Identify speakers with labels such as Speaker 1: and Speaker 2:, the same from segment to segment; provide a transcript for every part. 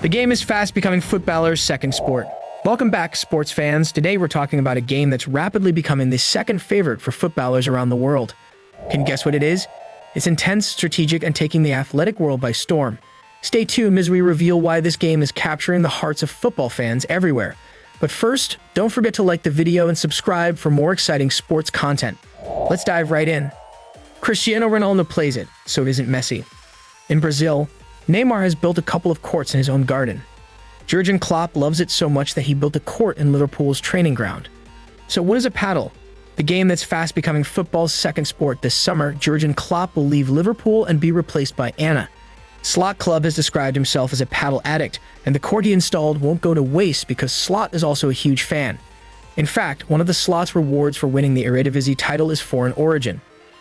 Speaker 1: The game is fast becoming footballers' second sport. Welcome back, sports fans. Today we're talking about a game that's rapidly becoming the second favorite for footballers around the world. Can you guess what it is? It's intense, strategic, and taking the athletic world by storm. Stay tuned as we reveal why this game is capturing the hearts of football fans everywhere. But first, don't forget to like the video and subscribe for more exciting sports content. Let's dive right in. Cristiano Ronaldo plays it, so it isn't messy. In Brazil, Neymar has built a couple of courts in his own garden. Jurgen Klopp loves it so much that he built a court in Liverpool's training ground. So what is a padel? The game that's fast becoming football's second sport this summer. Jurgen Klopp will leave Liverpool and be replaced by Anna. Slot Club has described himself as a padel addict, and the court he installed won't go to waste because Slot is also a huge fan. In fact, one of the Slot's rewards for winning the Eredivisie title is foreign origin.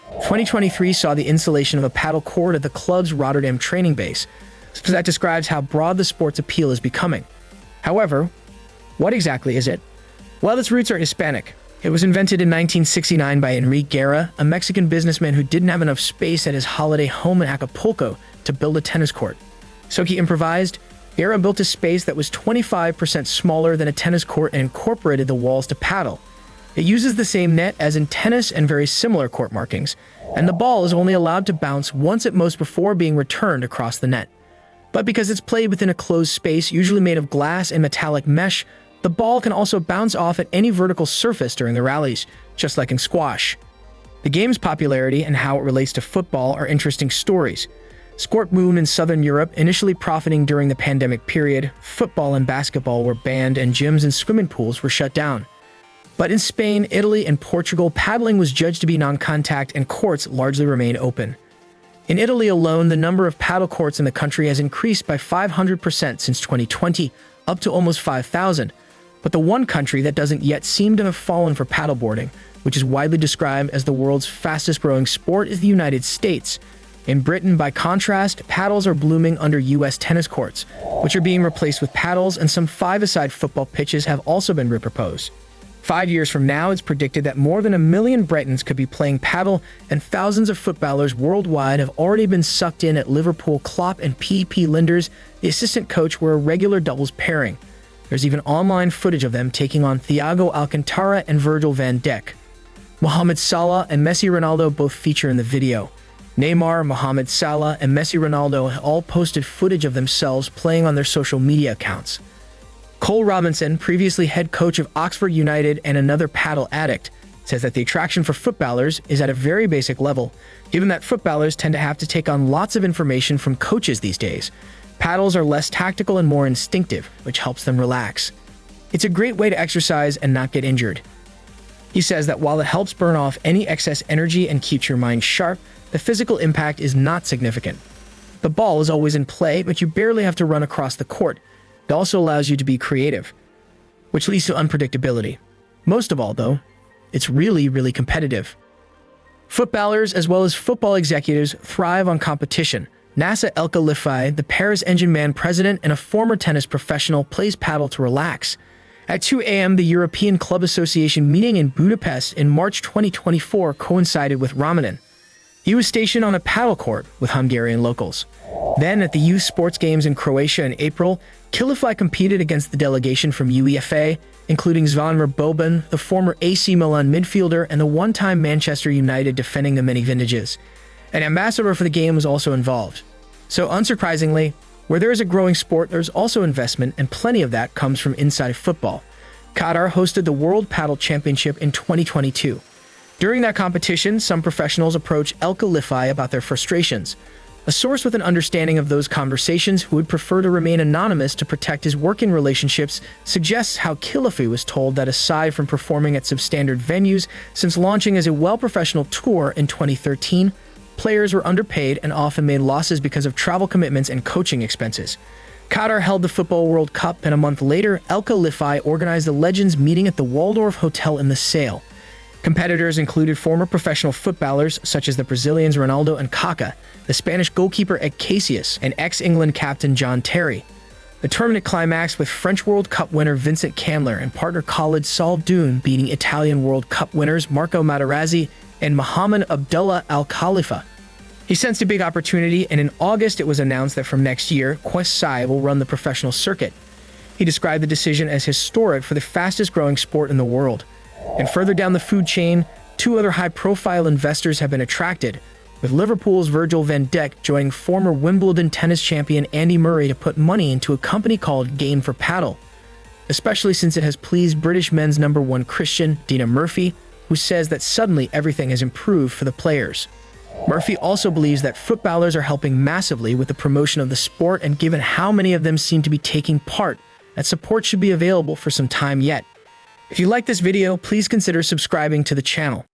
Speaker 1: 2023 saw the installation of a padel court at the club's Rotterdam training base. So that describes how broad the sport's appeal is becoming. However, what exactly is it? Well, its roots are Hispanic. It was invented in 1969 by Enrique Guerra, a Mexican businessman who didn't have enough space at his holiday home in Acapulco to build a tennis court. So he improvised. Guerra built a space that was 25% smaller than a tennis court and incorporated the walls to padel. It uses the same net as in tennis and very similar court markings, and the ball is only allowed to bounce once at most before being returned across the net. But because it's played within a closed space, usually made of glass and metallic mesh, the ball can also bounce off at any vertical surface during the rallies, just like in squash. The game's popularity and how it relates to football are interesting stories. Sport boomed in Southern Europe, initially profiting during the pandemic period. Football and basketball were banned and gyms and swimming pools were shut down. But in Spain, Italy, and Portugal, paddling was judged to be non-contact and courts largely remain open. In Italy alone, the number of paddle courts in the country has increased by 500% since 2020, up to almost 5,000. But the one country that doesn't yet seem to have fallen for paddleboarding, which is widely described as the world's fastest-growing sport, is the United States. In Britain, by contrast, paddles are blooming under U.S. tennis courts, which are being replaced with paddles, and some five-a-side football pitches have also been reproposed. 5 years from now, it's predicted that more than 1 million Bretons could be playing padel, and thousands of footballers worldwide have already been sucked in at Liverpool. Klopp and P.P. Linders, the assistant coach, were a regular doubles pairing. There's even online footage of them taking on Thiago Alcantara and Virgil van Dijk. Mohamed Salah and Messi Ronaldo both feature in the video. Neymar, Mohamed Salah, and Messi Ronaldo have all posted footage of themselves playing on their social media accounts. Cole Robinson, previously head coach of Oxford United and another padel addict, says that the attraction for footballers is at a very basic level, given that footballers tend to have to take on lots of information from coaches these days. Paddles are less tactical and more instinctive, which helps them relax. It's a great way to exercise and not get injured. He says that while it helps burn off any excess energy and keeps your mind sharp, the physical impact is not significant. The ball is always in play, but you barely have to run across the court. It also allows you to be creative, which leads to unpredictability. Most of all, though, it's really competitive. Footballers, as well as football executives, thrive on competition. Nasser El Khelaifi, the Paris Engine Man president and a former tennis professional, plays padel to relax. At 2 a.m., the European Club Association meeting in Budapest in March 2024 coincided with Ramadan. He was stationed on a padel court with Hungarian locals. Then, at the Youth Sports Games in Croatia in April, Khelaifi competed against the delegation from UEFA, including Zvonimir Boban, the former AC Milan midfielder and the one-time Manchester United defending the many vintages. An ambassador for the game was also involved. So, unsurprisingly, where there is a growing sport, there's also investment, and plenty of that comes from inside football. Qatar hosted the World Padel Championship in 2022. During that competition, some professionals approached El Khelaifi about their frustrations. A source with an understanding of those conversations, who would prefer to remain anonymous to protect his working relationships, suggests how Khelaifi was told that aside from performing at substandard venues, since launching as a well-professional tour in 2013, players were underpaid and often made losses because of travel commitments and coaching expenses. Qatar held the Football World Cup, and a month later, El Khelaifi organized the Legends meeting at the Waldorf Hotel in the Sale. Competitors included former professional footballers such as the Brazilians Ronaldo and Kaká, the Spanish goalkeeper Ed Casillas, and ex-England captain John Terry. The tournament climaxed with French World Cup winner Vincent Candler and partner Khalid Saldoun beating Italian World Cup winners Marco Materazzi and Mohamed Abdullah Al Khalifa. He sensed a big opportunity, and in August it was announced that from next year, Kwesai will run the professional circuit. He described the decision as historic for the fastest-growing sport in the world. And further down the food chain, two other high-profile investors have been attracted, with Liverpool's Virgil van Dijk joining former Wimbledon tennis champion Andy Murray to put money into a company called Game for Padel, especially since it has pleased British men's #1 Christian, Dina Murphy, who says that suddenly everything has improved for the players. Murphy also believes that footballers are helping massively with the promotion of the sport, and given how many of them seem to be taking part, that support should be available for some time yet. If you like this video, please consider subscribing to the channel.